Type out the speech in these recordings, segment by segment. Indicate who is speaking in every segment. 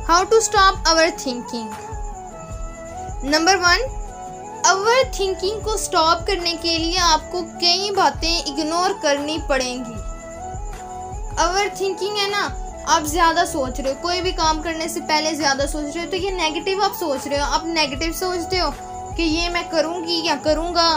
Speaker 1: How to stop overthinking. Number 1, overthinking को stop करने के लिए आपको कई बातें इग्नोर करनी पड़ेंगी। ओवर थिंकिंग है ना, आप ज़्यादा सोच रहे हो, कोई भी काम करने से पहले ज़्यादा सोच रहे हो, तो ये नेगेटिव आप सोच रहे हो। आप नेगेटिव सोचते हो कि ये मैं करूँगी या करूँगा,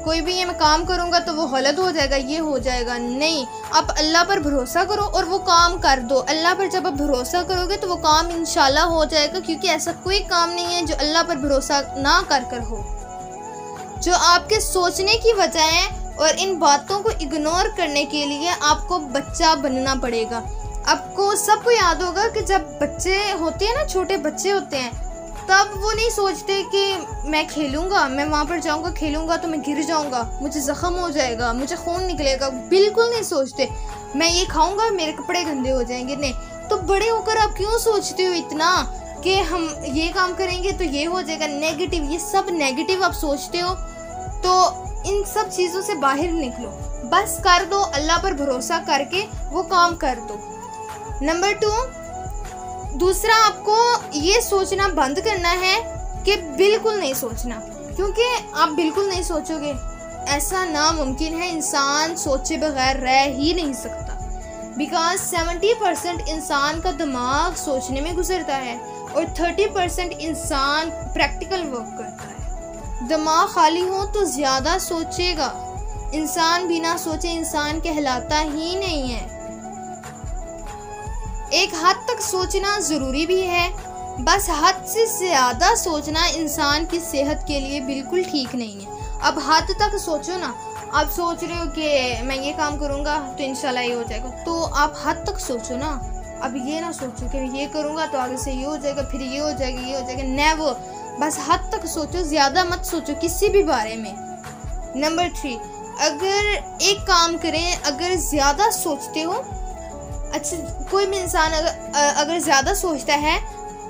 Speaker 1: कोई भी ये मैं काम करूँगा तो वो गलत हो जाएगा, ये हो जाएगा। नहीं, आप अल्लाह पर भरोसा करो और वो काम कर दो। अल्लाह पर जब आप भरोसा करोगे तो वो काम इंशाल्लाह हो जाएगा, क्योंकि ऐसा कोई काम नहीं है जो अल्लाह पर भरोसा ना कर हो। जो आपके सोचने की वजह है, और इन बातों को इग्नोर करने के लिए आपको बच्चा बनना पड़ेगा। आपको सबको याद होगा कि जब बच्चे होते हैं ना, छोटे बच्चे होते हैं, तब वो नहीं सोचते कि मैं खेलूँगा, मैं वहाँ पर जाऊँगा खेलूँगा तो मैं गिर जाऊँगा, मुझे ज़ख्म हो जाएगा, मुझे खून निकलेगा, बिल्कुल नहीं सोचते। मैं ये खाऊँगा मेरे कपड़े गंदे हो जाएंगे, नहीं। तो बड़े होकर आप क्यों सोचते हो इतना कि हम ये काम करेंगे तो ये हो जाएगा। नेगेटिव, ये सब नेगेटिव आप सोचते हो। तो इन सब चीज़ों से बाहर निकलो, बस कर दो, अल्लाह पर भरोसा करके वो काम कर दो। नंबर 2, दूसरा आपको ये सोचना बंद करना है कि बिल्कुल नहीं सोचना, क्योंकि आप बिल्कुल नहीं सोचोगे, ऐसा नामुमकिन है। इंसान सोचे बगैर रह ही नहीं सकता, बिकॉज 70% इंसान का दिमाग सोचने में गुजरता है और 30% इंसान प्रैक्टिकल वर्क करता है। दिमाग खाली हो तो ज़्यादा सोचेगा, इंसान बिना सोचे इंसान कहलाता ही नहीं है। एक हद तक सोचना ज़रूरी भी है, बस हद से ज़्यादा सोचना इंसान की सेहत के लिए बिल्कुल ठीक नहीं है। अब हद तक सोचो ना, आप सोच रहे हो कि मैं ये काम करूँगा तो इंशाल्लाह ये हो जाएगा, तो आप हद तक सोचो ना। अब ये ना सोचो कि ये करूँगा तो आगे से ये हो जाएगा, फिर ये हो जाएगा, ये हो जाएगा, नेवर। बस हद तक सोचो, ज़्यादा मत सोचो किसी भी बारे में। नंबर 3, अगर एक काम करें, अगर ज़्यादा सोचते हो, अच्छा कोई भी इंसान अगर ज़्यादा सोचता है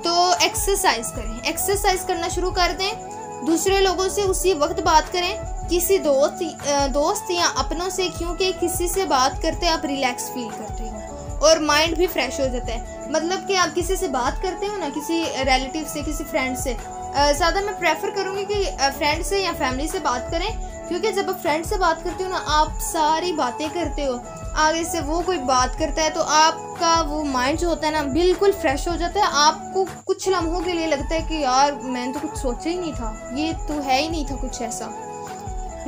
Speaker 1: तो एक्सरसाइज करें, एक्सरसाइज करना शुरू कर दें। दूसरे लोगों से उसी वक्त बात करें, किसी दोस्त या अपनों से, क्योंकि किसी से बात करते आप रिलैक्स फील करते हो और माइंड भी फ्रेश हो जाता है। मतलब कि आप किसी से बात करते हो ना, किसी रिलेटिव से, किसी फ्रेंड से, ज़्यादा मैं प्रेफर करूँगी कि फ्रेंड से या फैमिली से बात करें, क्योंकि जब आप फ्रेंड से बात करते हो ना, आप सारी बातें करते हो, आगे से वो कोई बात करता है तो आपका वो माइंड जो होता है ना बिल्कुल फ्रेश हो जाता है। आपको कुछ लम्हों के लिए लगता है कि यार मैंने तो कुछ सोचा ही नहीं था, ये तो है ही नहीं था कुछ ऐसा।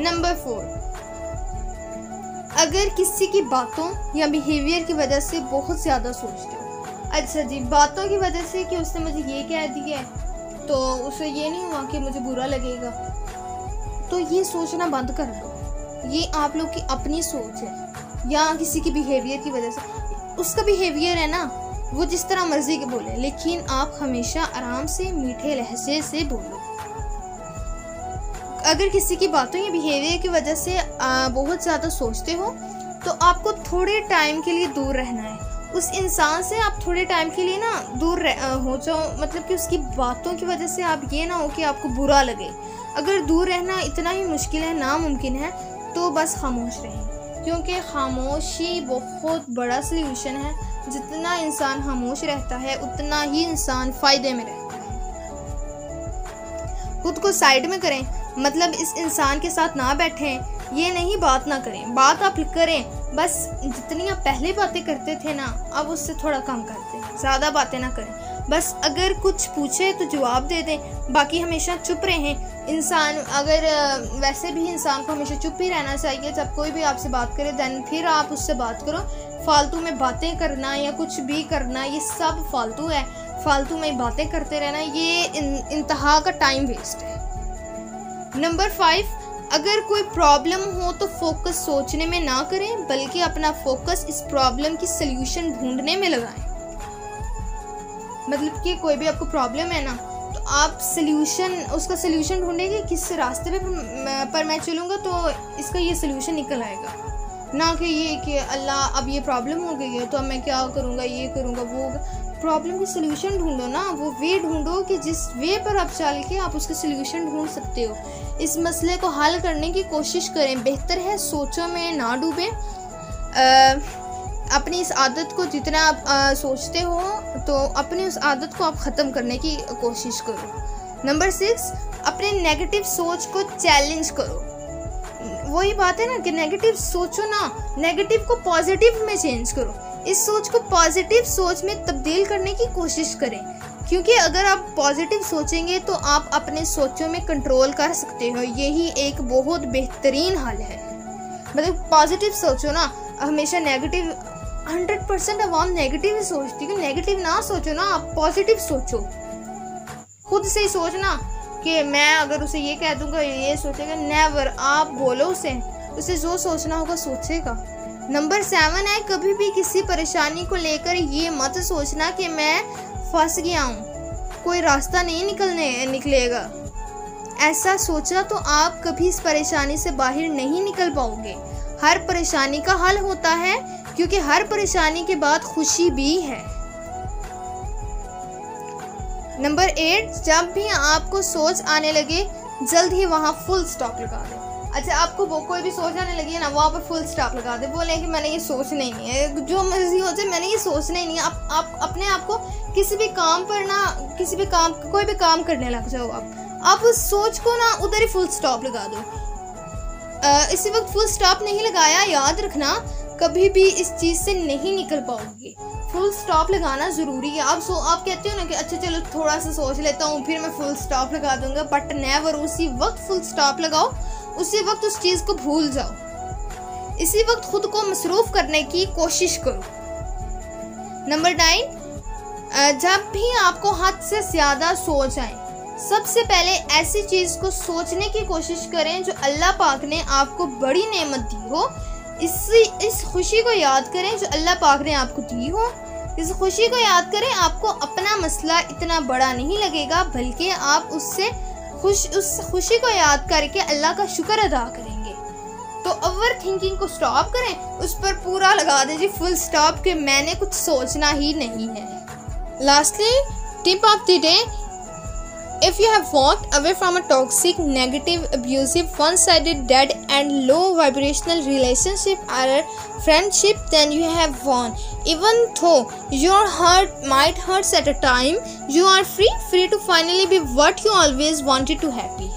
Speaker 1: नंबर 4, अगर किसी की बातों या बिहेवियर की वजह से बहुत ज़्यादा सोचते हो, अच्छा जी बातों की वजह से कि उसने मुझे ये कह दिया है तो उसे ये नहीं हुआ कि मुझे बुरा लगेगा, तो ये सोचना बंद कर दो। ये आप लोग की अपनी सोच है, या किसी की बिहेवियर की वजह से, उसका बिहेवियर है ना वो जिस तरह मर्जी के बोले, लेकिन आप हमेशा आराम से मीठे लहजे से बोलो। अगर किसी की बातों या बिहेवियर की वजह से बहुत ज़्यादा सोचते हो तो आपको थोड़े टाइम के लिए दूर रहना है उस इंसान से। आप थोड़े टाइम के लिए ना दूर हो जाओ, मतलब कि उसकी बातों की वजह से आप ये ना हो कि आपको बुरा लगे। अगर दूर रहना इतना ही मुश्किल है, नामुमकिन है, तो बस खामोश रहें, क्योंकि खामोशी बहुत बड़ा सल्यूशन है। जितना इंसान खामोश रहता है उतना ही इंसान फ़ायदे में रहता है। खुद को साइड में करें, मतलब इस इंसान के साथ ना बैठें, ये नहीं बात ना करें, बात आप करें, बस जितनी आप पहले बातें करते थे ना अब उससे थोड़ा कम करते हैं, ज़्यादा बातें ना करें। बस अगर कुछ पूछे तो जवाब दे दें, बाकी हमेशा चुप रहें। इंसान अगर वैसे भी इंसान को हमेशा चुप ही रहना चाहिए। जब कोई भी आपसे बात करे देन फिर आप उससे बात करो। फालतू में बातें करना या कुछ भी करना ये सब फालतू है। फालतू में बातें करते रहना ये इंतहा का टाइम वेस्ट है। नंबर 5, अगर कोई प्रॉब्लम हो तो फोकस सोचने में ना करें, बल्कि अपना फोकस इस प्रॉब्लम की सल्यूशन ढूंढने में लगाएं। मतलब कि कोई भी आपको प्रॉब्लम है ना तो आप उसका सल्यूशन ढूंढेंगे, किस रास्ते पर मैं चलूँगा तो इसका ये सल्यूशन निकल आएगा, ना कि ये कि अल्लाह अब ये प्रॉब्लम हो गई है तो अब मैं क्या करूँगा, ये करूँगा, वो। प्रॉब्लम की सल्यूशन ढूंढो ना, वो वे ढूंढो कि जिस वे पर आप चल के आप उसका सल्यूशन ढूंढ सकते हो। इस मसले को हल करने की कोशिश करें। बेहतर है सोचों में ना डूबें। अपनी इस आदत को जितना आप सोचते हो तो अपनी उस आदत को आप ख़त्म करने की कोशिश करो। नंबर 6, अपने नेगेटिव सोच को चैलेंज करो। वही बात है ना कि नेगेटिव सोचो ना, नेगेटिव को पॉजिटिव में चेंज करो। इस सोच को पॉजिटिव सोच में तब्दील करने की कोशिश करें, क्योंकि अगर आप पॉजिटिव सोचेंगे तो आप अपने सोचों में कंट्रोल कर सकते हो। यही एक बहुत बेहतरीन हल है। मतलब पॉजिटिव सोचो ना, हमेशा नेगेटिव 100% आवाम नेगेटिव ही सोचती है। नेगेटिव ना सोचो ना, आप पॉजिटिव सोचो। खुद से ही सोचना कि मैं अगर उसे ये कह दूंगा ये सोचेगा, नेवर। आप बोलो उसे जो सोचना होगा सोचेगा। नंबर 7 है, कभी भी किसी परेशानी को लेकर ये मत सोचना कि मैं फंस गया हूँ, कोई रास्ता नहीं निकलेगा। ऐसा सोचा तो आप कभी इस परेशानी से बाहर नहीं निकल पाओगे। हर परेशानी का हल होता है, क्योंकि हर परेशानी के बाद खुशी भी है। नंबर 8, जब भी आपको सोच आने लगे जल्द ही वहाँ फुल स्टॉप लगा दें। अच्छा, आपको वो कोई भी सोच आने लगी है ना, वहाँ पर फुल स्टॉप लगा दे। बोले कि मैंने ये सोचना ही नहीं है, जो मर्जी हो जाए मैंने ये सोचना ही नहीं है। आप अपने आप को किसी भी काम पर ना, कोई भी काम करने लग जाओ। आप उस सोच को ना उधर ही फुल स्टॉप लगा दो। इसी वक्त फुल स्टॉप नहीं लगाया, याद रखना कभी भी इस चीज़ से नहीं निकल पाओगे। फुल स्टॉप लगाना ज़रूरी है। आप कहते हो ना कि अच्छा चलो थोड़ा सा सोच लेता हूँ फिर मैं फुल स्टॉप लगा दूंगा, बट नेवर। उसी वक्त फुल स्टॉप लगाओ, उसी वक्त उस चीज़ को भूल जाओ। इसी वक्त खुद को मसरूफ़ करने की कोशिश करो। नंबर 9, जब भी आपको हद से ज़्यादा सोच आए, सबसे पहले ऐसी चीज़ को सोचने की कोशिश करें जो अल्लाह पाक ने आपको बड़ी नेमत दी हो। इस खुशी को याद करें जो अल्लाह पाक ने आपको दी हो। इस खुशी को याद करें, आपको अपना मसला इतना बड़ा नहीं लगेगा, बल्कि आप उस खुशी को याद करके अल्लाह का शुक्र अदा करेंगे। तो ओवर थिंकिंग को स्टॉप करें, उस पर पूरा लगा दीजिए फुल स्टॉप कि मैंने कुछ सोचना ही नहीं है। Lastly, tip of the day, if you have walked away from a toxic, negative, abusive, one-sided, dead and low vibrational relationship or friendship, then you have won. Even though your heart might hurt at a time, you are free to finally be what you always wanted to happy.